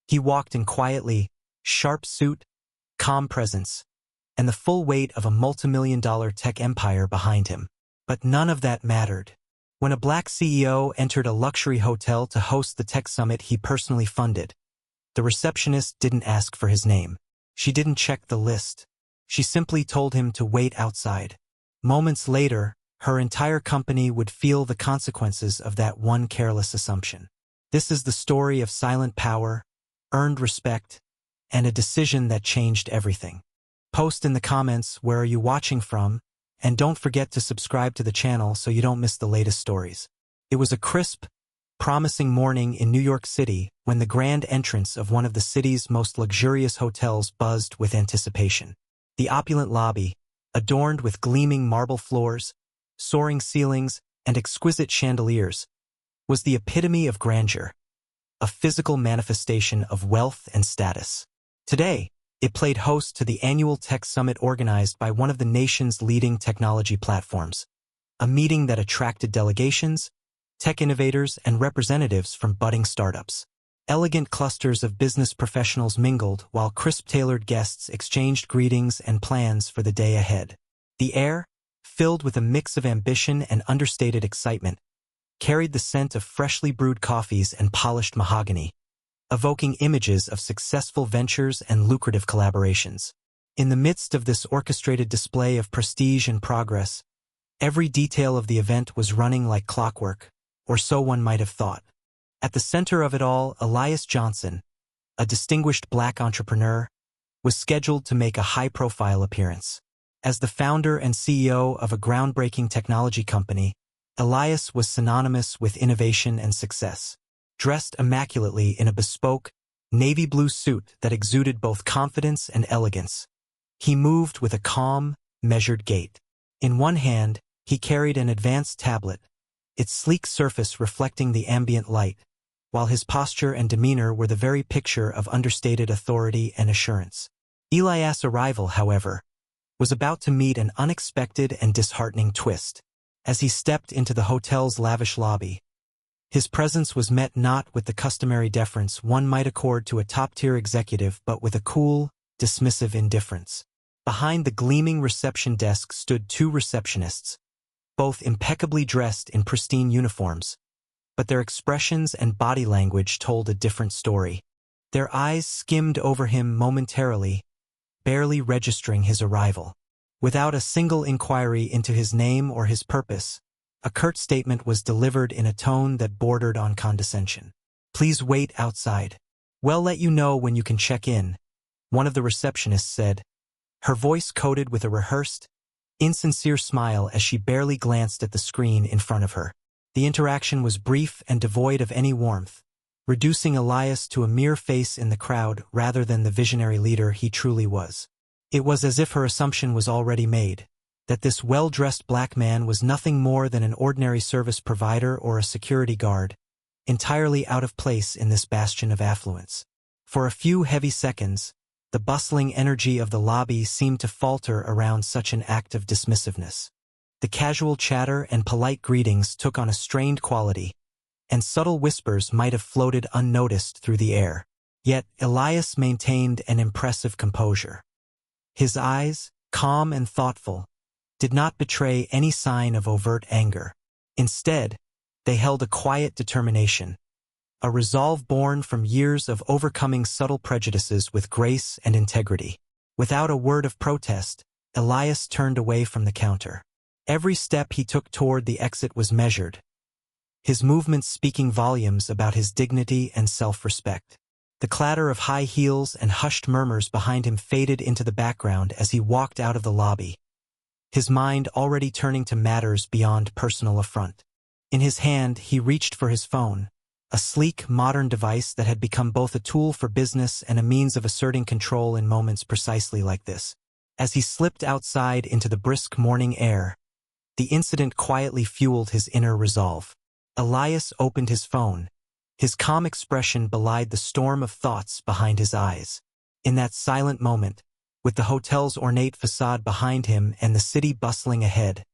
He walked in quietly, sharp suit, calm presence, and the full weight of a multimillion-dollar tech empire behind him. But none of that mattered. When a black CEO entered a luxury hotel to host the tech summit he personally funded, the receptionist didn't ask for his name. She didn't check the list. She simply told him to wait outside. Moments later, her entire company would feel the consequences of that one careless assumption. This is the story of silent power, earned respect, and a decision that changed everything. Post in the comments where are you watching from, and don't forget to subscribe to the channel so you don't miss the latest stories. It was a crisp, promising morning in New York City when the grand entrance of one of the city's most luxurious hotels buzzed with anticipation. The opulent lobby, adorned with gleaming marble floors, soaring ceilings, and exquisite chandeliers, was the epitome of grandeur, a physical manifestation of wealth and status. Today, it played host to the annual tech summit organized by one of the nation's leading technology platforms, a meeting that attracted delegations, tech innovators, and representatives from budding startups. Elegant clusters of business professionals mingled while crisp-tailored guests exchanged greetings and plans for the day ahead. The air, filled with a mix of ambition and understated excitement, carried the scent of freshly brewed coffees and polished mahogany, evoking images of successful ventures and lucrative collaborations. In the midst of this orchestrated display of prestige and progress, every detail of the event was running like clockwork, or so one might have thought. At the center of it all, Elias Johnson, a distinguished black entrepreneur, was scheduled to make a high-profile appearance. As the founder and CEO of a groundbreaking technology company, Elias was synonymous with innovation and success. Dressed immaculately in a bespoke, navy blue suit that exuded both confidence and elegance, he moved with a calm, measured gait. In one hand, he carried an advanced tablet, its sleek surface reflecting the ambient light, while his posture and demeanor were the very picture of understated authority and assurance. Elias' arrival, however, was about to meet an unexpected and disheartening twist. As he stepped into the hotel's lavish lobby, his presence was met not with the customary deference one might accord to a top-tier executive but with a cool, dismissive indifference. Behind the gleaming reception desk stood two receptionists, both impeccably dressed in pristine uniforms, but their expressions and body language told a different story. Their eyes skimmed over him momentarily, barely registering his arrival. Without a single inquiry into his name or his purpose, a curt statement was delivered in a tone that bordered on condescension. "Please wait outside. We'll let you know when you can check in," one of the receptionists said, her voice coated with a rehearsed, insincere smile as she barely glanced at the screen in front of her. The interaction was brief and devoid of any warmth, reducing Elias to a mere face in the crowd rather than the visionary leader he truly was. It was as if her assumption was already made, that this well-dressed black man was nothing more than an ordinary service provider or a security guard, entirely out of place in this bastion of affluence. For a few heavy seconds, the bustling energy of the lobby seemed to falter around such an act of dismissiveness. The casual chatter and polite greetings took on a strained quality, and subtle whispers might have floated unnoticed through the air. Yet Elias maintained an impressive composure. His eyes, calm and thoughtful, did not betray any sign of overt anger. Instead, they held a quiet determination, a resolve born from years of overcoming subtle prejudices with grace and integrity. Without a word of protest, Elias turned away from the counter. Every step he took toward the exit was measured, his movements speaking volumes about his dignity and self-respect. The clatter of high heels and hushed murmurs behind him faded into the background as he walked out of the lobby, his mind already turning to matters beyond personal affront. In his hand, he reached for his phone, a sleek, modern device that had become both a tool for business and a means of asserting control in moments precisely like this. As he slipped outside into the brisk morning air, the incident quietly fueled his inner resolve. Elias opened his phone. His calm expression belied the storm of thoughts behind his eyes. In that silent moment, with the hotel's ornate facade behind him and the city bustling ahead,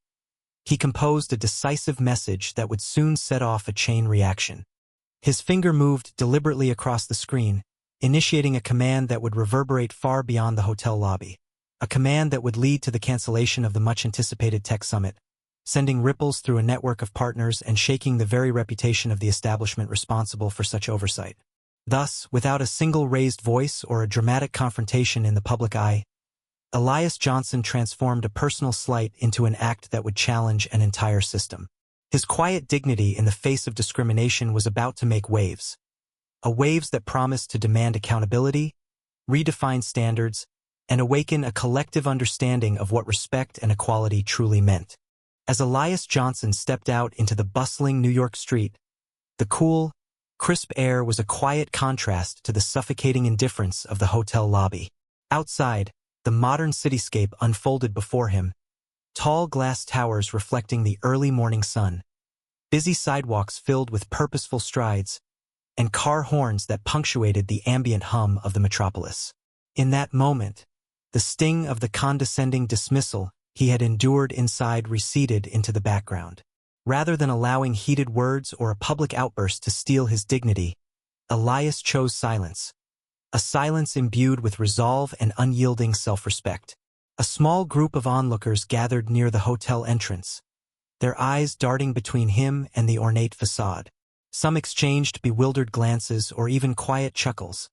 he composed a decisive message that would soon set off a chain reaction. His finger moved deliberately across the screen, initiating a command that would reverberate far beyond the hotel lobby. A command that would lead to the cancellation of the much-anticipated tech summit, sending ripples through a network of partners and shaking the very reputation of the establishment responsible for such oversight. Thus, without a single raised voice or a dramatic confrontation in the public eye, Elias Johnson transformed a personal slight into an act that would challenge an entire system. His quiet dignity in the face of discrimination was about to make waves. Waves that promised to demand accountability, redefine standards, and awaken a collective understanding of what respect and equality truly meant. As Elias Johnson stepped out into the bustling New York street, the cool, crisp air was a quiet contrast to the suffocating indifference of the hotel lobby. Outside, the modern cityscape unfolded before him, tall glass towers reflecting the early morning sun, busy sidewalks filled with purposeful strides, and car horns that punctuated the ambient hum of the metropolis. In that moment, the sting of the condescending dismissal he had endured inside receded into the background. Rather than allowing heated words or a public outburst to steal his dignity, Elias chose silence. A silence imbued with resolve and unyielding self-respect. A small group of onlookers gathered near the hotel entrance, their eyes darting between him and the ornate facade. Some exchanged bewildered glances or even quiet chuckles,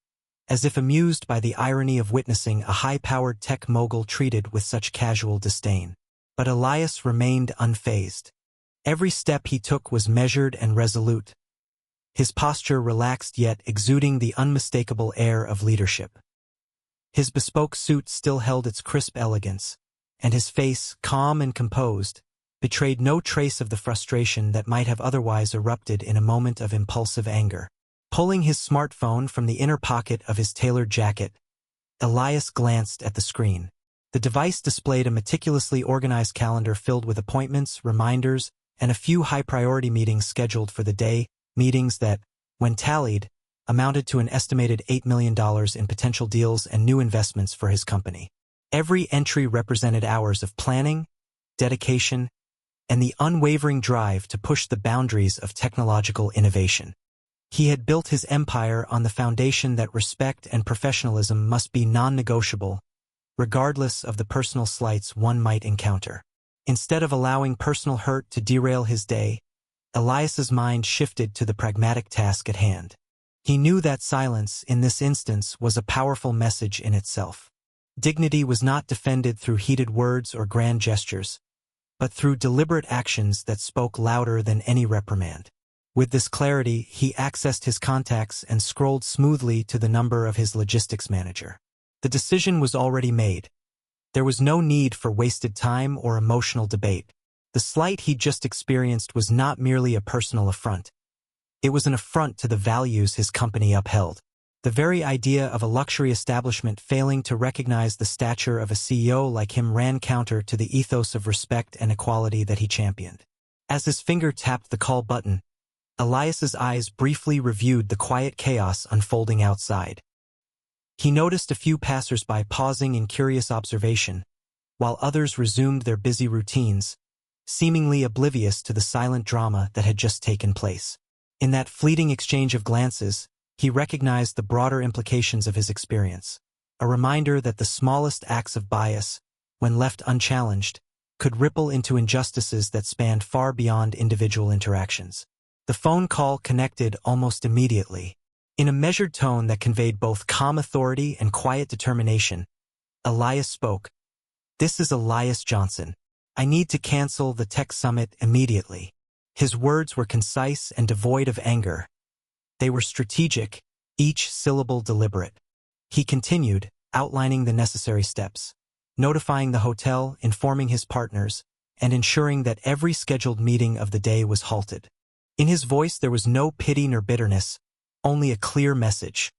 as if amused by the irony of witnessing a high-powered tech mogul treated with such casual disdain. But Elias remained unfazed. Every step he took was measured and resolute, his posture relaxed yet exuding the unmistakable air of leadership. His bespoke suit still held its crisp elegance, and his face, calm and composed, betrayed no trace of the frustration that might have otherwise erupted in a moment of impulsive anger. Pulling his smartphone from the inner pocket of his tailored jacket, Elias glanced at the screen. The device displayed a meticulously organized calendar filled with appointments, reminders, and a few high-priority meetings scheduled for the day, meetings that, when tallied, amounted to an estimated $8 million in potential deals and new investments for his company. Every entry represented hours of planning, dedication, and the unwavering drive to push the boundaries of technological innovation. He had built his empire on the foundation that respect and professionalism must be non-negotiable, regardless of the personal slights one might encounter. Instead of allowing personal hurt to derail his day, Elias's mind shifted to the pragmatic task at hand. He knew that silence, in this instance, was a powerful message in itself. Dignity was not defended through heated words or grand gestures, but through deliberate actions that spoke louder than any reprimand. With this clarity, he accessed his contacts and scrolled smoothly to the number of his logistics manager. The decision was already made. There was no need for wasted time or emotional debate. The slight he'd just experienced was not merely a personal affront. It was an affront to the values his company upheld. The very idea of a luxury establishment failing to recognize the stature of a CEO like him ran counter to the ethos of respect and equality that he championed. As his finger tapped the call button, Elias's eyes briefly reviewed the quiet chaos unfolding outside. He noticed a few passers-by pausing in curious observation, while others resumed their busy routines, seemingly oblivious to the silent drama that had just taken place. In that fleeting exchange of glances, he recognized the broader implications of his experience, a reminder that the smallest acts of bias, when left unchallenged, could ripple into injustices that spanned far beyond individual interactions. The phone call connected almost immediately. In a measured tone that conveyed both calm authority and quiet determination, Elias spoke. "This is Elias Johnson. I need to cancel the tech summit immediately." His words were concise and devoid of anger. They were strategic, each syllable deliberate. He continued, outlining the necessary steps, notifying the hotel, informing his partners, and ensuring that every scheduled meeting of the day was halted. In his voice there was no pity nor bitterness, only a clear message.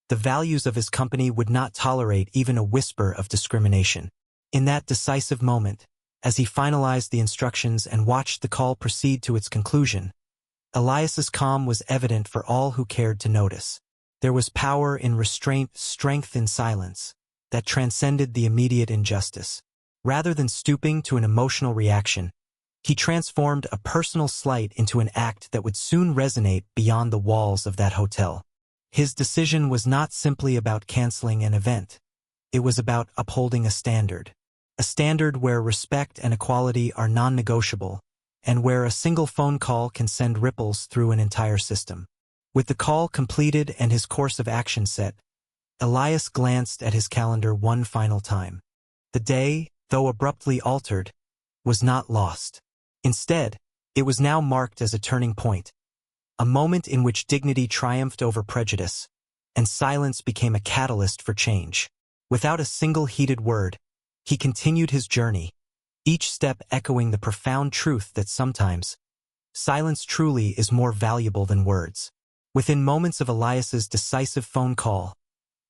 The values of his company would not tolerate even a whisper of discrimination. In that decisive moment, as he finalized the instructions and watched the call proceed to its conclusion, Elias's calm was evident for all who cared to notice. There was power in restraint, strength in silence, that transcended the immediate injustice. Rather than stooping to an emotional reaction, he transformed a personal slight into an act that would soon resonate beyond the walls of that hotel. His decision was not simply about canceling an event. It was about upholding a standard where respect and equality are non-negotiable, and where a single phone call can send ripples through an entire system. With the call completed and his course of action set, Elias glanced at his calendar one final time. The day, though abruptly altered, was not lost. Instead, it was now marked as a turning point, a moment in which dignity triumphed over prejudice, and silence became a catalyst for change. Without a single heated word, he continued his journey, each step echoing the profound truth that sometimes, silence truly is more valuable than words. Within moments of Elias's decisive phone call,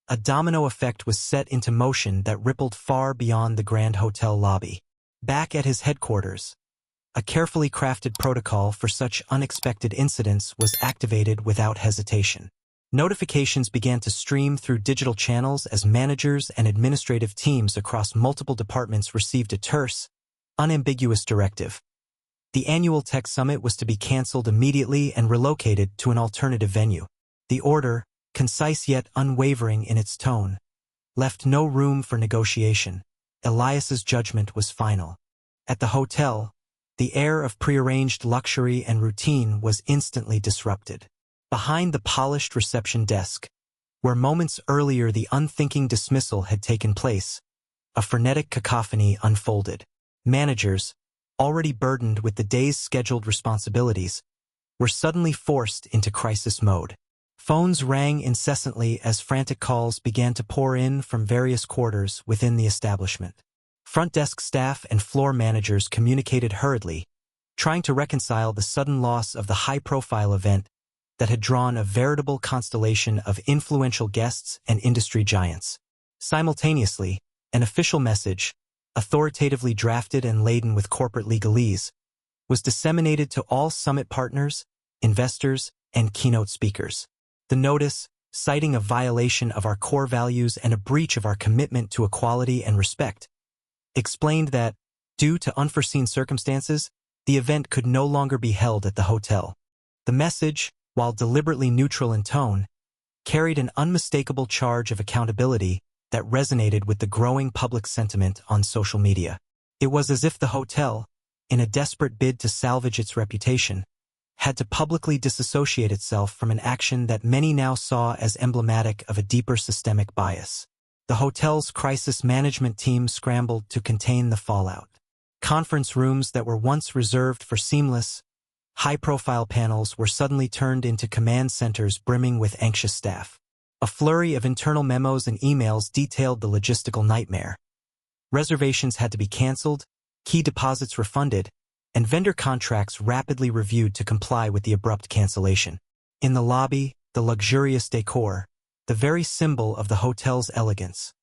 a domino effect was set into motion that rippled far beyond the Grand Hotel lobby. Back at his headquarters, a carefully crafted protocol for such unexpected incidents was activated without hesitation. Notifications began to stream through digital channels as managers and administrative teams across multiple departments received a terse, unambiguous directive. The annual tech summit was to be canceled immediately and relocated to an alternative venue. The order, concise yet unwavering in its tone, left no room for negotiation. Elias's judgment was final. At the hotel, the air of prearranged luxury and routine was instantly disrupted. Behind the polished reception desk, where moments earlier the unthinking dismissal had taken place, a frenetic cacophony unfolded. Managers, already burdened with the day's scheduled responsibilities, were suddenly forced into crisis mode. Phones rang incessantly as frantic calls began to pour in from various quarters within the establishment. Front desk staff and floor managers communicated hurriedly, trying to reconcile the sudden loss of the high-profile event that had drawn a veritable constellation of influential guests and industry giants. Simultaneously, an official message, authoritatively drafted and laden with corporate legalese, was disseminated to all summit partners, investors, and keynote speakers. The notice, citing a violation of our core values and a breach of our commitment to equality and respect, explained that, due to unforeseen circumstances, the event could no longer be held at the hotel. The message, while deliberately neutral in tone, carried an unmistakable charge of accountability that resonated with the growing public sentiment on social media. It was as if the hotel, in a desperate bid to salvage its reputation, had to publicly disassociate itself from an action that many now saw as emblematic of a deeper systemic bias. The hotel's crisis management team scrambled to contain the fallout. Conference rooms that were once reserved for seamless, high-profile panels were suddenly turned into command centers brimming with anxious staff. A flurry of internal memos and emails detailed the logistical nightmare. Reservations had to be canceled, key deposits refunded, and vendor contracts rapidly reviewed to comply with the abrupt cancellation. In the lobby, the luxurious decor, the very symbol of the hotel's elegance,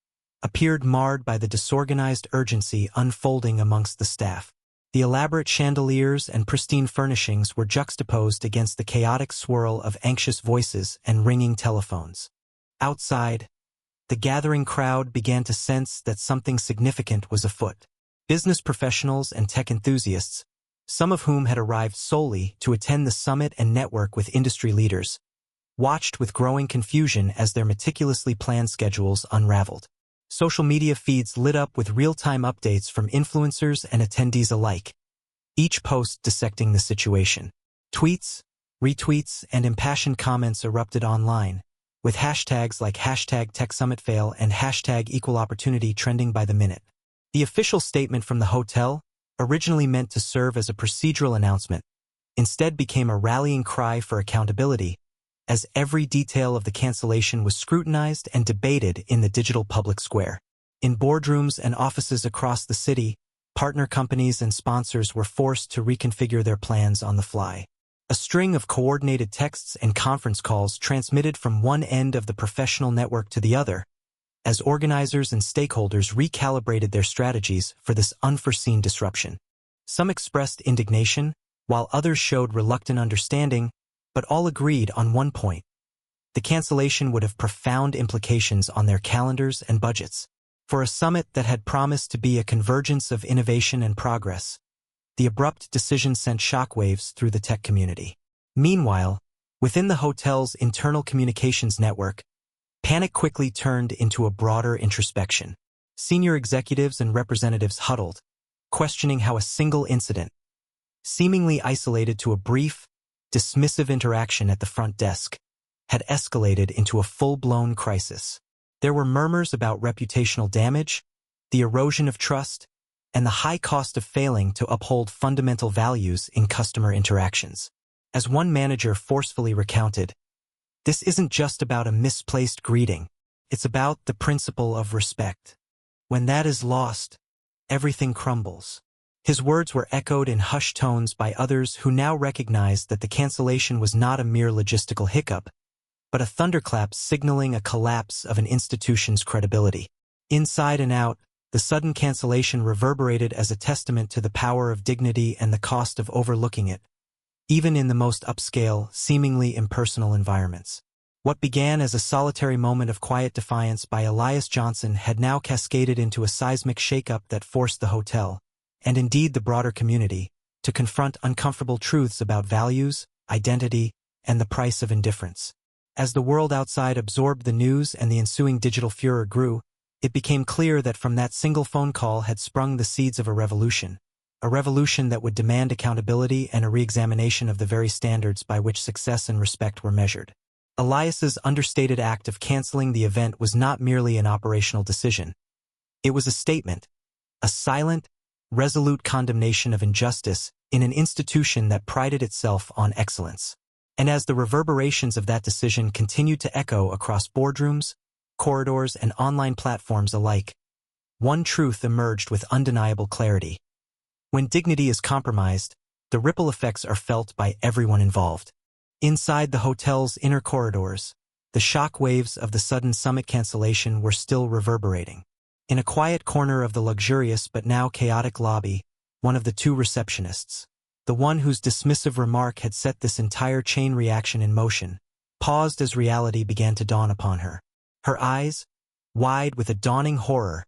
appeared marred by the disorganized urgency unfolding amongst the staff. The elaborate chandeliers and pristine furnishings were juxtaposed against the chaotic swirl of anxious voices and ringing telephones. Outside, the gathering crowd began to sense that something significant was afoot. Business professionals and tech enthusiasts, some of whom had arrived solely to attend the summit and network with industry leaders, watched with growing confusion as their meticulously planned schedules unraveled. Social media feeds lit up with real-time updates from influencers and attendees alike, each post dissecting the situation. Tweets, retweets, and impassioned comments erupted online, with hashtags like #TechSummitFail and #EqualOpportunity trending by the minute. The official statement from the hotel, originally meant to serve as a procedural announcement, instead became a rallying cry for accountability, as every detail of the cancellation was scrutinized and debated in the digital public square. In boardrooms and offices across the city, partner companies and sponsors were forced to reconfigure their plans on the fly. A string of coordinated texts and conference calls transmitted from one end of the professional network to the other, as organizers and stakeholders recalibrated their strategies for this unforeseen disruption. Some expressed indignation, while others showed reluctant understanding, but all agreed on one point. The cancellation would have profound implications on their calendars and budgets. For a summit that had promised to be a convergence of innovation and progress, the abrupt decision sent shockwaves through the tech community. Meanwhile, Within the hotel's internal communications network, panic quickly turned into a broader introspection. Senior executives and representatives huddled, questioning how a single incident, seemingly isolated to a brief, dismissive interaction at the front desk, had escalated into a full-blown crisis. There were murmurs about reputational damage, the erosion of trust, and the high cost of failing to uphold fundamental values in customer interactions. As one manager forcefully recounted, "This isn't just about a misplaced greeting. It's about the principle of respect. When that is lost, everything crumbles." His words were echoed in hushed tones by others who now recognized that the cancellation was not a mere logistical hiccup, but a thunderclap signaling a collapse of an institution's credibility. Inside and out, the sudden cancellation reverberated as a testament to the power of dignity and the cost of overlooking it, even in the most upscale, seemingly impersonal environments. What began as a solitary moment of quiet defiance by Elias Johnson had now cascaded into a seismic shakeup that forced the hotel, and indeed the broader community, to confront uncomfortable truths about values, identity, and the price of indifference. As the world outside absorbed the news and the ensuing digital furor grew, it became clear that from that single phone call had sprung the seeds of a revolution that would demand accountability and a re-examination of the very standards by which success and respect were measured. Elias's understated act of canceling the event was not merely an operational decision. It was a statement, a silent, resolute condemnation of injustice in an institution that prided itself on excellence. And as the reverberations of that decision continued to echo across boardrooms, corridors, and online platforms alike, one truth emerged with undeniable clarity. When dignity is compromised, the ripple effects are felt by everyone involved. Inside the hotel's inner corridors, the shockwaves of the sudden summit cancellation were still reverberating. In a quiet corner of the luxurious but now chaotic lobby, one of the two receptionists, the one whose dismissive remark had set this entire chain reaction in motion, paused as reality began to dawn upon her. Her eyes, wide with a dawning horror,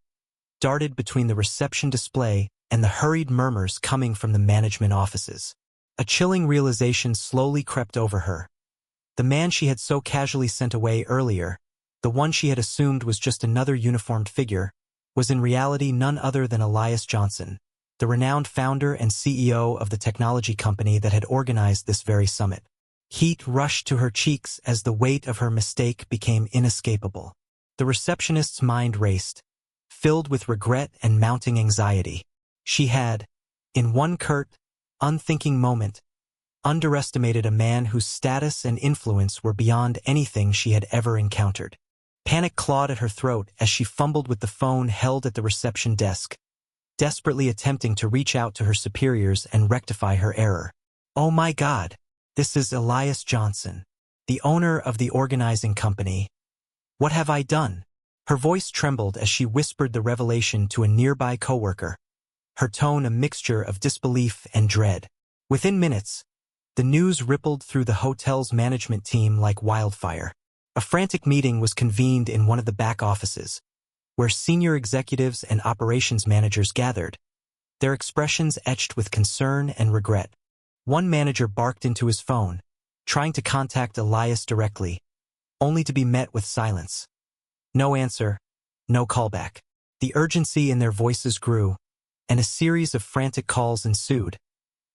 darted between the reception display and the hurried murmurs coming from the management offices. A chilling realization slowly crept over her. The man she had so casually sent away earlier, the one she had assumed was just another uniformed figure, was in reality none other than Elias Johnson, the renowned founder and CEO of the technology company that had organized this very summit. Heat rushed to her cheeks as the weight of her mistake became inescapable. The receptionist's mind raced, filled with regret and mounting anxiety. She had, in one curt, unthinking moment, underestimated a man whose status and influence were beyond anything she had ever encountered. Panic clawed at her throat as she fumbled with the phone held at the reception desk, desperately attempting to reach out to her superiors and rectify her error. "Oh my God, this is Elias Johnson, the owner of the organizing company. What have I done?" Her voice trembled as she whispered the revelation to a nearby coworker, her tone a mixture of disbelief and dread. Within minutes, the news rippled through the hotel's management team like wildfire. A frantic meeting was convened in one of the back offices, where senior executives and operations managers gathered, their expressions etched with concern and regret. One manager barked into his phone, trying to contact Elias directly, only to be met with silence. No answer, no callback. The urgency in their voices grew, and a series of frantic calls ensued,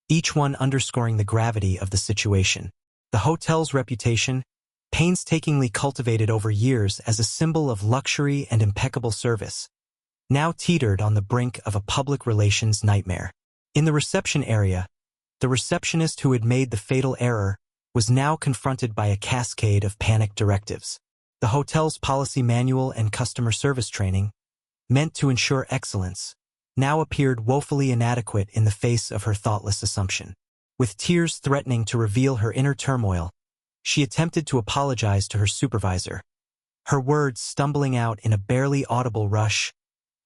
each one underscoring the gravity of the situation. The hotel's reputation, painstakingly cultivated over years as a symbol of luxury and impeccable service, now teetered on the brink of a public relations nightmare. In the reception area, the receptionist who had made the fatal error was now confronted by a cascade of panic directives. The hotel's policy manual and customer service training, meant to ensure excellence, now appeared woefully inadequate in the face of her thoughtless assumption. With tears threatening to reveal her inner turmoil, she attempted to apologize to her supervisor, her words stumbling out in a barely audible rush.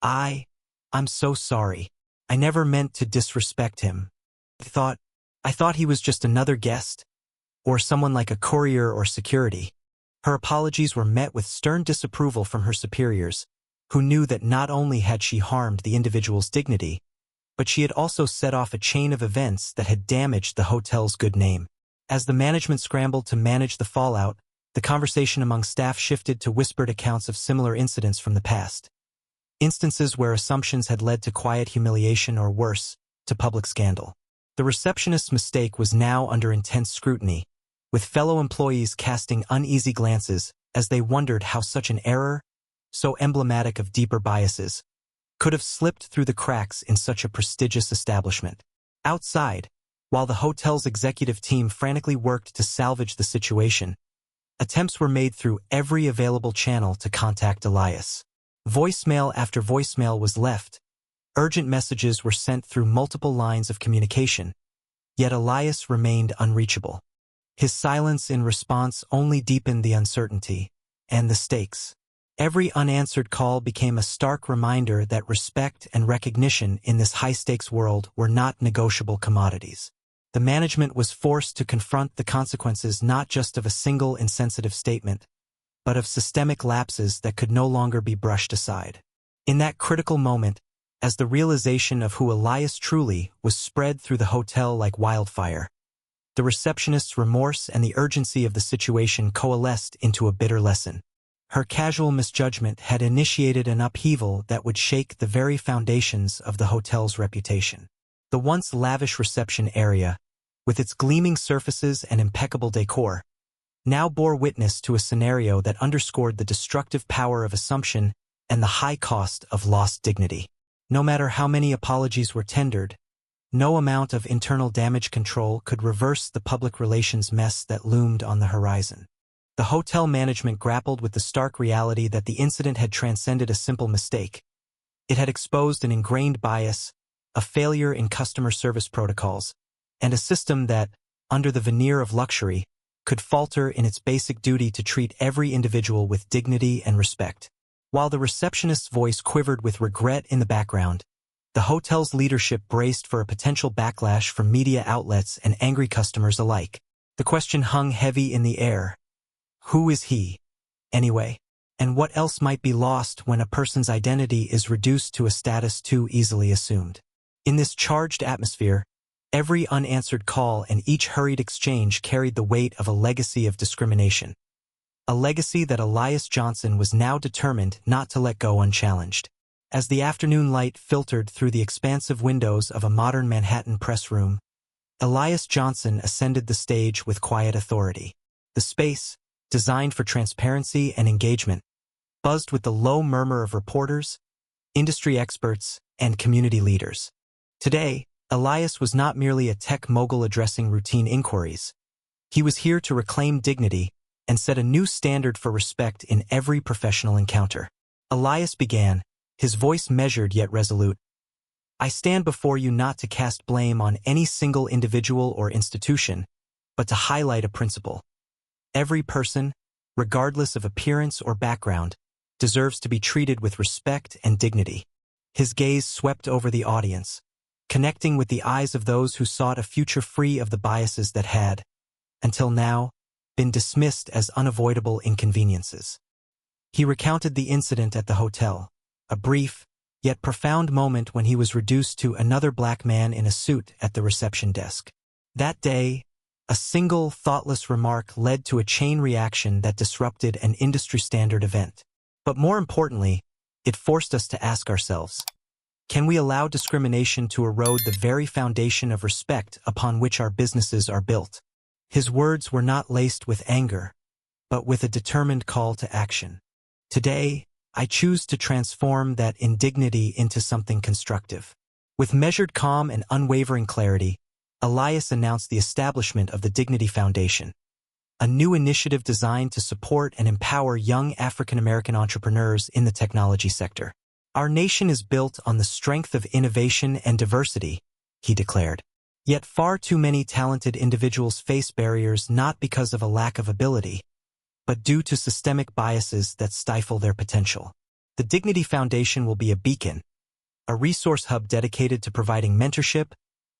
I'm so sorry. I never meant to disrespect him. I thought he was just another guest, or someone like a courier or security." Her apologies were met with stern disapproval from her superiors, who knew that not only had she harmed the individual's dignity, but she had also set off a chain of events that had damaged the hotel's good name. As the management scrambled to manage the fallout, the conversation among staff shifted to whispered accounts of similar incidents from the past. Instances where assumptions had led to quiet humiliation or worse, to public scandal. The receptionist's mistake was now under intense scrutiny, with fellow employees casting uneasy glances as they wondered how such an error, so emblematic of deeper biases, could have slipped through the cracks in such a prestigious establishment. Outside, while the hotel's executive team frantically worked to salvage the situation, attempts were made through every available channel to contact Elias. Voicemail after voicemail was left. Urgent messages were sent through multiple lines of communication, yet Elias remained unreachable. His silence in response only deepened the uncertainty and the stakes. Every unanswered call became a stark reminder that respect and recognition in this high-stakes world were not negotiable commodities. The management was forced to confront the consequences not just of a single insensitive statement, but of systemic lapses that could no longer be brushed aside. In that critical moment, as the realization of who Elias truly was spread through the hotel like wildfire, the receptionist's remorse and the urgency of the situation coalesced into a bitter lesson. Her casual misjudgment had initiated an upheaval that would shake the very foundations of the hotel's reputation. The once lavish reception area, with its gleaming surfaces and impeccable decor, now bore witness to a scenario that underscored the destructive power of assumption and the high cost of lost dignity. No matter how many apologies were tendered, no amount of internal damage control could reverse the public relations mess that loomed on the horizon. The hotel management grappled with the stark reality that the incident had transcended a simple mistake. It had exposed an ingrained bias, a failure in customer service protocols, and a system that, under the veneer of luxury, could falter in its basic duty to treat every individual with dignity and respect. While the receptionist's voice quivered with regret in the background, the hotel's leadership braced for a potential backlash from media outlets and angry customers alike. The question hung heavy in the air. Who is he, anyway? And what else might be lost when a person's identity is reduced to a status too easily assumed? In this charged atmosphere, every unanswered call and each hurried exchange carried the weight of a legacy of discrimination. A legacy that Elias Johnson was now determined not to let go unchallenged. As the afternoon light filtered through the expansive windows of a modern Manhattan press room, Elias Johnson ascended the stage with quiet authority. The space, designed for transparency and engagement, buzzed with the low murmur of reporters, industry experts, and community leaders. Today, Elias was not merely a tech mogul addressing routine inquiries. He was here to reclaim dignity and set a new standard for respect in every professional encounter. Elias began, his voice measured yet resolute. I stand before you not to cast blame on any single individual or institution, but to highlight a principle. Every person, regardless of appearance or background, deserves to be treated with respect and dignity. His gaze swept over the audience, connecting with the eyes of those who sought a future free of the biases that had, until now, been dismissed as unavoidable inconveniences. He recounted the incident at the hotel, a brief, yet profound moment when he was reduced to another black man in a suit at the reception desk. That day, a single thoughtless remark led to a chain reaction that disrupted an industry-standard event. But more importantly, it forced us to ask ourselves, can we allow discrimination to erode the very foundation of respect upon which our businesses are built? His words were not laced with anger, but with a determined call to action. Today, I choose to transform that indignity into something constructive. With measured calm and unwavering clarity, Elias announced the establishment of the Dignity Foundation, a new initiative designed to support and empower young African-American entrepreneurs in the technology sector. Our nation is built on the strength of innovation and diversity, he declared. Yet far too many talented individuals face barriers not because of a lack of ability, but due to systemic biases that stifle their potential. The Dignity Foundation will be a beacon, a resource hub dedicated to providing mentorship,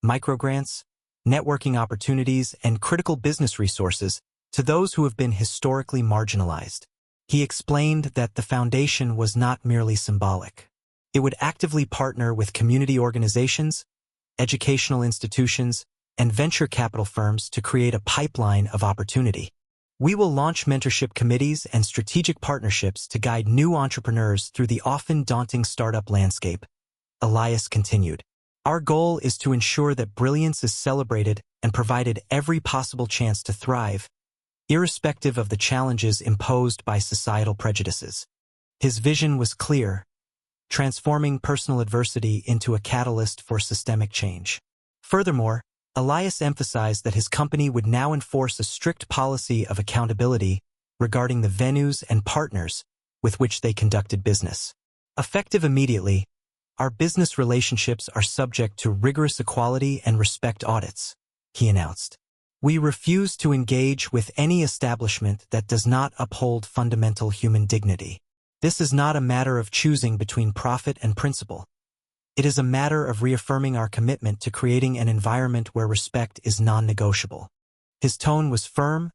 microgrants, networking opportunities, and critical business resources to those who have been historically marginalized. He explained that the foundation was not merely symbolic. It would actively partner with community organizations, educational institutions, and venture capital firms to create a pipeline of opportunity. We will launch mentorship committees and strategic partnerships to guide new entrepreneurs through the often daunting startup landscape. Elias continued. Our goal is to ensure that brilliance is celebrated and provided every possible chance to thrive, irrespective of the challenges imposed by societal prejudices. His vision was clear, transforming personal adversity into a catalyst for systemic change. Furthermore, Elias emphasized that his company would now enforce a strict policy of accountability regarding the venues and partners with which they conducted business. Effective immediately, our business relationships are subject to rigorous equality and respect audits, he announced. We refuse to engage with any establishment that does not uphold fundamental human dignity. This is not a matter of choosing between profit and principle. It is a matter of reaffirming our commitment to creating an environment where respect is non-negotiable. His tone was firm,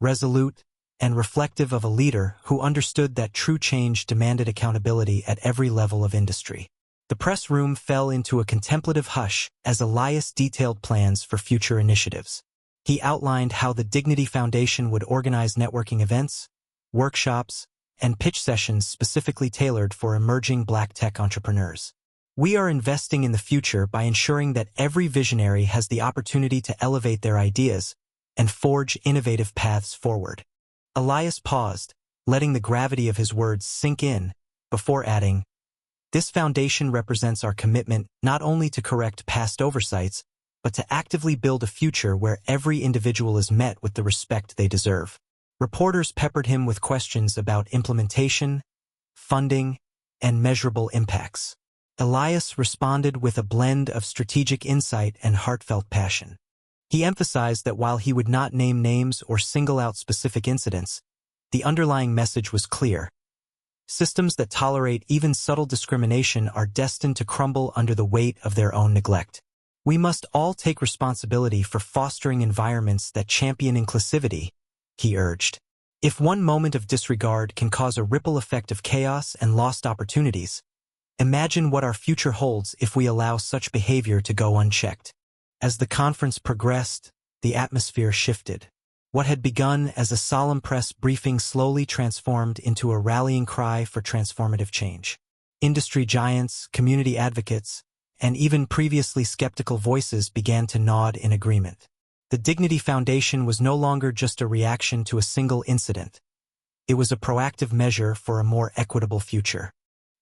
resolute, and reflective of a leader who understood that true change demanded accountability at every level of industry. The press room fell into a contemplative hush as Elias detailed plans for future initiatives. He outlined how the Dignity Foundation would organize networking events, workshops, and pitch sessions specifically tailored for emerging Black tech entrepreneurs. We are investing in the future by ensuring that every visionary has the opportunity to elevate their ideas and forge innovative paths forward. Elias paused, letting the gravity of his words sink in, before adding, "This foundation represents our commitment not only to correct past oversights, but to actively build a future where every individual is met with the respect they deserve." Reporters peppered him with questions about implementation, funding, and measurable impacts. Elias responded with a blend of strategic insight and heartfelt passion. He emphasized that while he would not name names or single out specific incidents, the underlying message was clear. Systems that tolerate even subtle discrimination are destined to crumble under the weight of their own neglect. We must all take responsibility for fostering environments that champion inclusivity, he urged. If one moment of disregard can cause a ripple effect of chaos and lost opportunities, imagine what our future holds if we allow such behavior to go unchecked. As the conference progressed, the atmosphere shifted. What had begun as a solemn press briefing slowly transformed into a rallying cry for transformative change. Industry giants, community advocates, and even previously skeptical voices began to nod in agreement. The Dignity Foundation was no longer just a reaction to a single incident. It was a proactive measure for a more equitable future.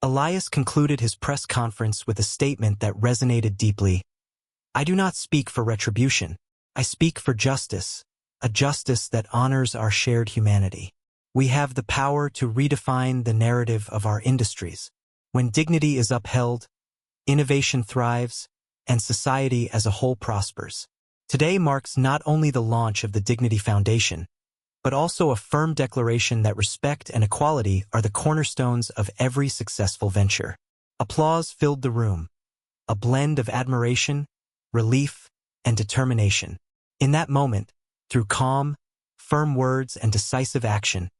Elias concluded his press conference with a statement that resonated deeply. "I do not speak for retribution. I speak for justice, a justice that honors our shared humanity. We have the power to redefine the narrative of our industries. When dignity is upheld, innovation thrives, and society as a whole prospers." Today marks not only the launch of the Dignity Foundation, but also a firm declaration that respect and equality are the cornerstones of every successful venture. Applause filled the room, a blend of admiration, relief, and determination. In that moment, through calm, firm words and decisive action,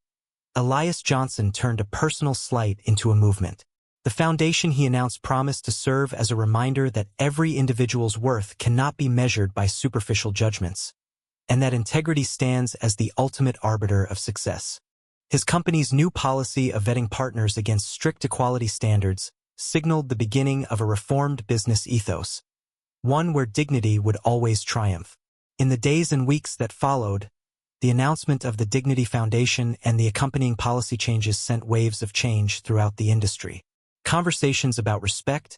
Elias Johnson turned a personal slight into a movement. The foundation he announced promised to serve as a reminder that every individual's worth cannot be measured by superficial judgments, and that integrity stands as the ultimate arbiter of success. His company's new policy of vetting partners against strict equality standards signaled the beginning of a reformed business ethos, one where dignity would always triumph. In the days and weeks that followed, the announcement of the Dignity Foundation and the accompanying policy changes sent waves of change throughout the industry. Conversations about respect,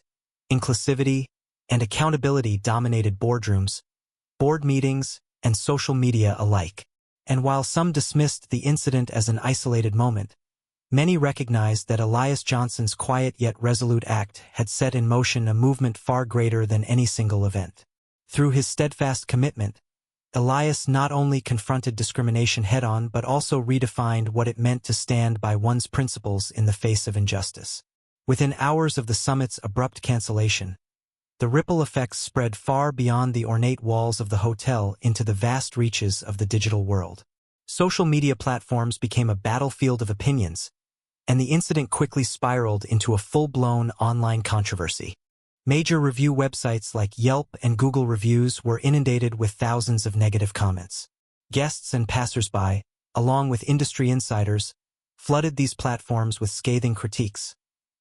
inclusivity, and accountability dominated boardrooms, board meetings, and social media alike. And while some dismissed the incident as an isolated moment, many recognized that Elias Johnson's quiet yet resolute act had set in motion a movement far greater than any single event. Through his steadfast commitment, Elias not only confronted discrimination head-on but also redefined what it meant to stand by one's principles in the face of injustice. Within hours of the summit's abrupt cancellation, the ripple effects spread far beyond the ornate walls of the hotel into the vast reaches of the digital world. Social media platforms became a battlefield of opinions, and the incident quickly spiraled into a full-blown online controversy. Major review websites like Yelp and Google Reviews were inundated with thousands of negative comments. Guests and passersby, along with industry insiders, flooded these platforms with scathing critiques,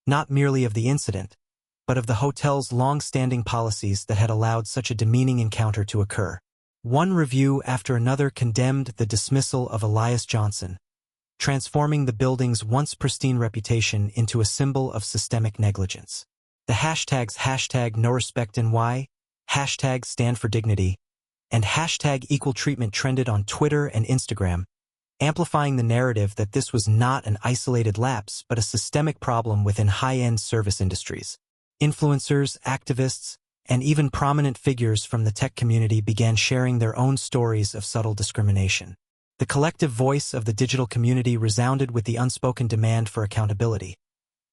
not merely of the incident, but of the hotel's long-standing policies that had allowed such a demeaning encounter to occur. One review after another condemned the dismissal of Elias Johnson, transforming the building's once pristine reputation into a symbol of systemic negligence. The hashtags #NoRespectNY, #StandForDignity, and #EqualTreatment trended on Twitter and Instagram, amplifying the narrative that this was not an isolated lapse but a systemic problem within high-end service industries. Influencers, activists, and even prominent figures from the tech community began sharing their own stories of subtle discrimination. The collective voice of the digital community resounded with the unspoken demand for accountability,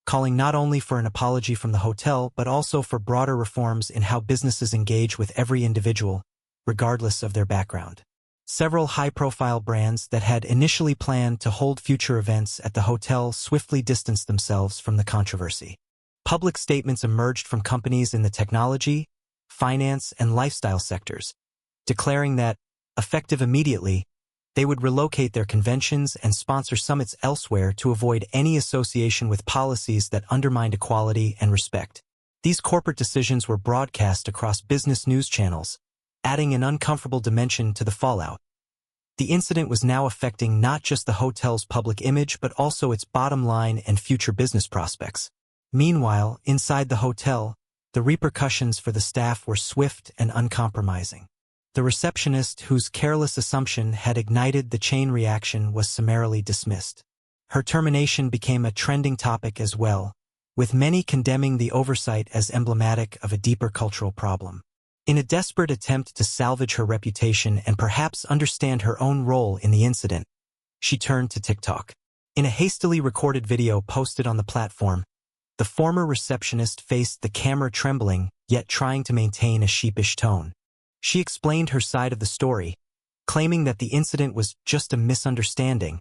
calling not only for an apology from the hotel but also for broader reforms in how businesses engage with every individual, regardless of their background. Several high-profile brands that had initially planned to hold future events at the hotel swiftly distanced themselves from the controversy. Public statements emerged from companies in the technology, finance, and lifestyle sectors, declaring that, effective immediately, they would relocate their conventions and sponsor summits elsewhere to avoid any association with policies that undermined equality and respect. These corporate decisions were broadcast across business news channels, adding an uncomfortable dimension to the fallout. The incident was now affecting not just the hotel's public image but also its bottom line and future business prospects. Meanwhile, inside the hotel, the repercussions for the staff were swift and uncompromising. The receptionist, whose careless assumption had ignited the chain reaction, was summarily dismissed. Her termination became a trending topic as well, with many condemning the oversight as emblematic of a deeper cultural problem. In a desperate attempt to salvage her reputation and perhaps understand her own role in the incident, she turned to TikTok. In a hastily recorded video posted on the platform, the former receptionist faced the camera trembling, yet trying to maintain a sheepish tone. She explained her side of the story, claiming that the incident was just a misunderstanding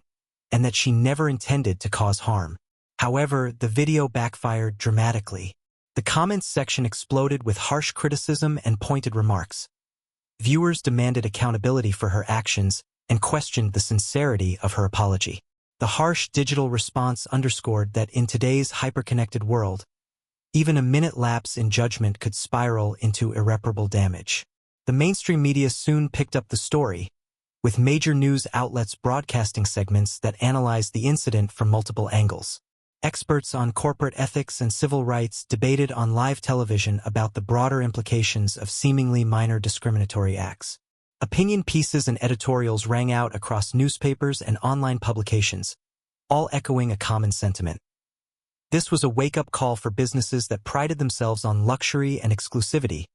and that she never intended to cause harm. However, the video backfired dramatically. The comments section exploded with harsh criticism and pointed remarks. Viewers demanded accountability for her actions and questioned the sincerity of her apology. The harsh digital response underscored that in today's hyperconnected world, even a minute lapse in judgment could spiral into irreparable damage. The mainstream media soon picked up the story, with major news outlets broadcasting segments that analyzed the incident from multiple angles. Experts on corporate ethics and civil rights debated on live television about the broader implications of seemingly minor discriminatory acts. Opinion pieces and editorials rang out across newspapers and online publications, all echoing a common sentiment. This was a wake-up call for businesses that prided themselves on luxury and exclusivity,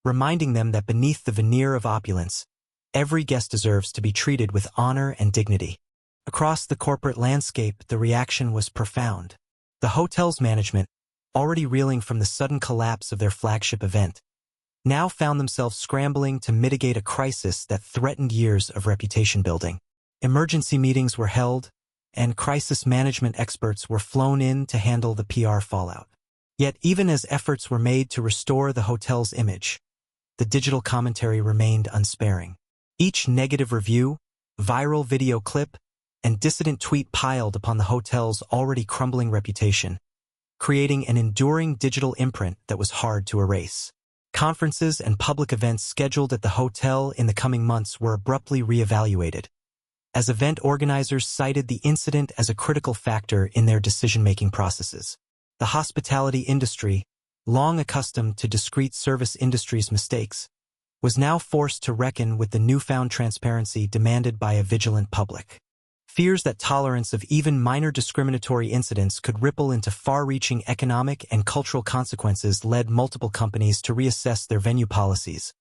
reminding them that beneath the veneer of opulence, every guest deserves to be treated with honor and dignity. Across the corporate landscape, the reaction was profound. The hotel's management, already reeling from the sudden collapse of their flagship event, now found themselves scrambling to mitigate a crisis that threatened years of reputation building. Emergency meetings were held, and crisis management experts were flown in to handle the PR fallout. Yet even as efforts were made to restore the hotel's image, the digital commentary remained unsparing. Each negative review, viral video clip, and dissident tweet piled upon the hotel's already crumbling reputation, creating an enduring digital imprint that was hard to erase. Conferences and public events scheduled at the hotel in the coming months were abruptly reevaluated, as event organizers cited the incident as a critical factor in their decision-making processes. The hospitality industry, long accustomed to discreet service industry's mistakes, was now forced to reckon with the newfound transparency demanded by a vigilant public. Fears that tolerance of even minor discriminatory incidents could ripple into far-reaching economic and cultural consequences led multiple companies to reassess their venue policies,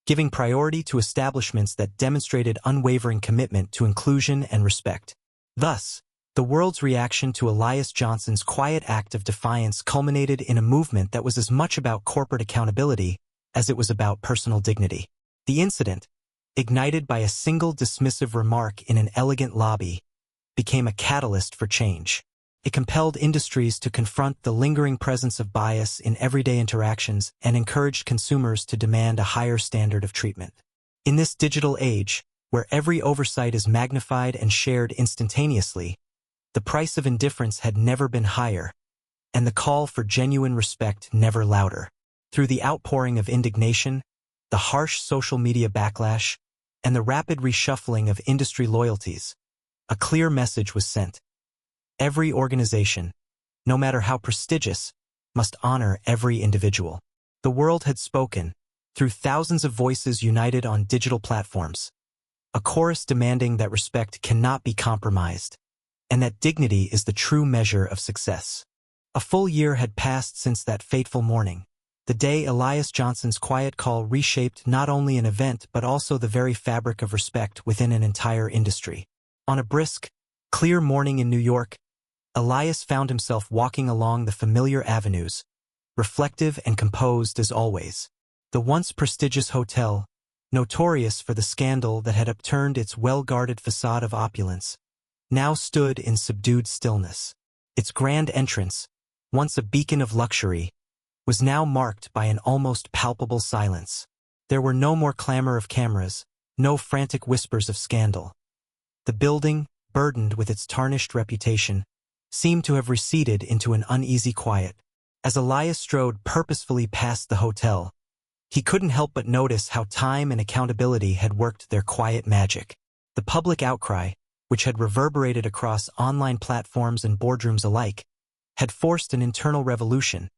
giving priority to establishments that demonstrated unwavering commitment to inclusion and respect. Thus, the world's reaction to Elias Johnson's quiet act of defiance culminated in a movement that was as much about corporate accountability as it was about personal dignity. The incident, ignited by a single dismissive remark in an elegant lobby, became a catalyst for change. It compelled industries to confront the lingering presence of bias in everyday interactions and encouraged consumers to demand a higher standard of treatment. In this digital age, where every oversight is magnified and shared instantaneously, the price of indifference had never been higher, and the call for genuine respect never louder. Through the outpouring of indignation, the harsh social media backlash, and the rapid reshuffling of industry loyalties, a clear message was sent. Every organization, no matter how prestigious, must honor every individual. The world had spoken, through thousands of voices united on digital platforms, a chorus demanding that respect cannot be compromised, and that dignity is the true measure of success. A full year had passed since that fateful morning, the day Elias Johnson's quiet call reshaped not only an event but also the very fabric of respect within an entire industry. On a brisk, clear morning in New York, Elias found himself walking along the familiar avenues, reflective and composed as always. The once prestigious hotel, notorious for the scandal that had upturned its well-guarded facade of opulence, now stood in subdued stillness. Its grand entrance, once a beacon of luxury, was now marked by an almost palpable silence. There were no more clamor of cameras, no frantic whispers of scandal. The building, burdened with its tarnished reputation, seemed to have receded into an uneasy quiet. As Elias strode purposefully past the hotel, he couldn't help but notice how time and accountability had worked their quiet magic. The public outcry, which had reverberated across online platforms and boardrooms alike, had forced an internal revolution.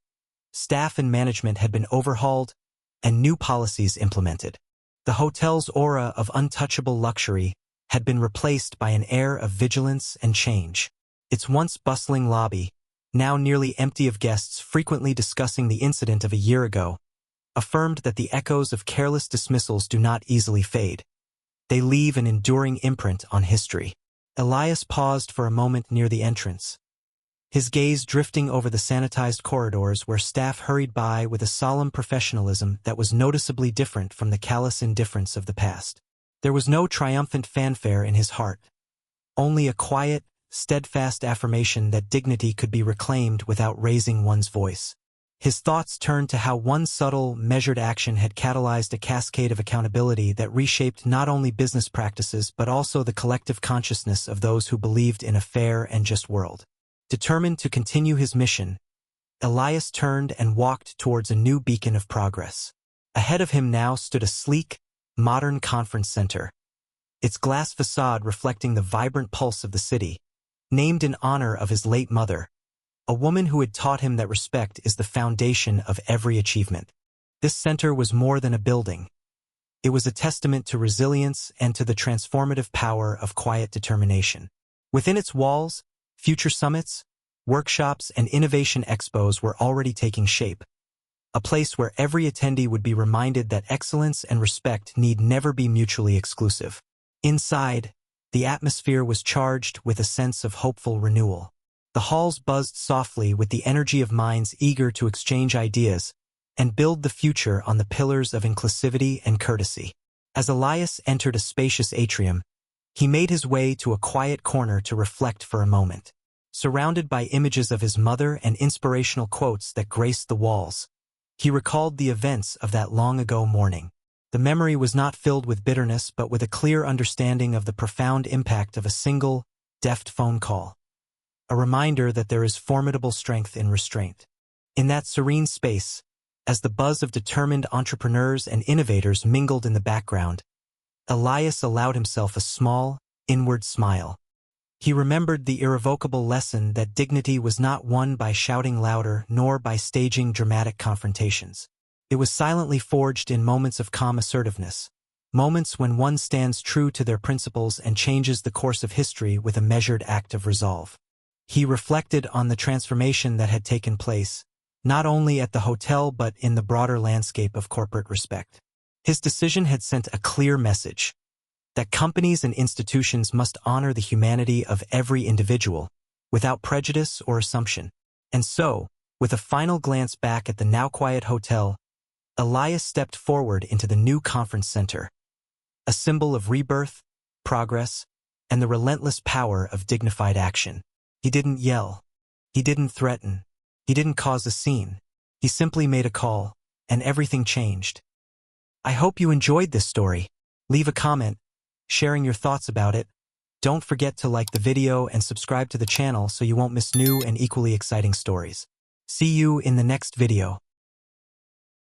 Staff and management had been overhauled, and new policies implemented. The hotel's aura of untouchable luxury had been replaced by an air of vigilance and change. Its once bustling lobby, now nearly empty of guests frequently discussing the incident of a year ago, affirmed that the echoes of careless dismissals do not easily fade. They leave an enduring imprint on history. Elias paused for a moment near the entrance, his gaze drifting over the sanitized corridors where staff hurried by with a solemn professionalism that was noticeably different from the callous indifference of the past. There was no triumphant fanfare in his heart, only a quiet, steadfast affirmation that dignity could be reclaimed without raising one's voice. His thoughts turned to how one subtle, measured action had catalyzed a cascade of accountability that reshaped not only business practices but also the collective consciousness of those who believed in a fair and just world. Determined to continue his mission, Elias turned and walked towards a new beacon of progress. Ahead of him now stood a sleek, modern conference center, its glass facade reflecting the vibrant pulse of the city. Named in honor of his late mother, a woman who had taught him that respect is the foundation of every achievement. This center was more than a building. It was a testament to resilience and to the transformative power of quiet determination. Within its walls, future summits, workshops, and innovation expos were already taking shape, a place where every attendee would be reminded that excellence and respect need never be mutually exclusive. Inside, the atmosphere was charged with a sense of hopeful renewal. The halls buzzed softly with the energy of minds eager to exchange ideas and build the future on the pillars of inclusivity and courtesy. As Elias entered a spacious atrium, he made his way to a quiet corner to reflect for a moment. Surrounded by images of his mother and inspirational quotes that graced the walls, he recalled the events of that long-ago morning. The memory was not filled with bitterness but with a clear understanding of the profound impact of a single, deft phone call. A reminder that there is formidable strength in restraint. In that serene space, as the buzz of determined entrepreneurs and innovators mingled in the background, Elias allowed himself a small, inward smile. He remembered the irrevocable lesson that dignity was not won by shouting louder nor by staging dramatic confrontations. It was silently forged in moments of calm assertiveness, moments when one stands true to their principles and changes the course of history with a measured act of resolve. He reflected on the transformation that had taken place, not only at the hotel but in the broader landscape of corporate respect. His decision had sent a clear message that companies and institutions must honor the humanity of every individual, without prejudice or assumption. And so, with a final glance back at the now quiet hotel, Elias stepped forward into the new conference center, a symbol of rebirth, progress, and the relentless power of dignified action. He didn't yell, He didn't threaten. He didn't cause a scene. He simply made a call, and everything changed. I hope you enjoyed this story. Leave a comment, sharing your thoughts about it. Don't forget to like the video and subscribe to the channel so you won't miss new and equally exciting stories. See you in the next video.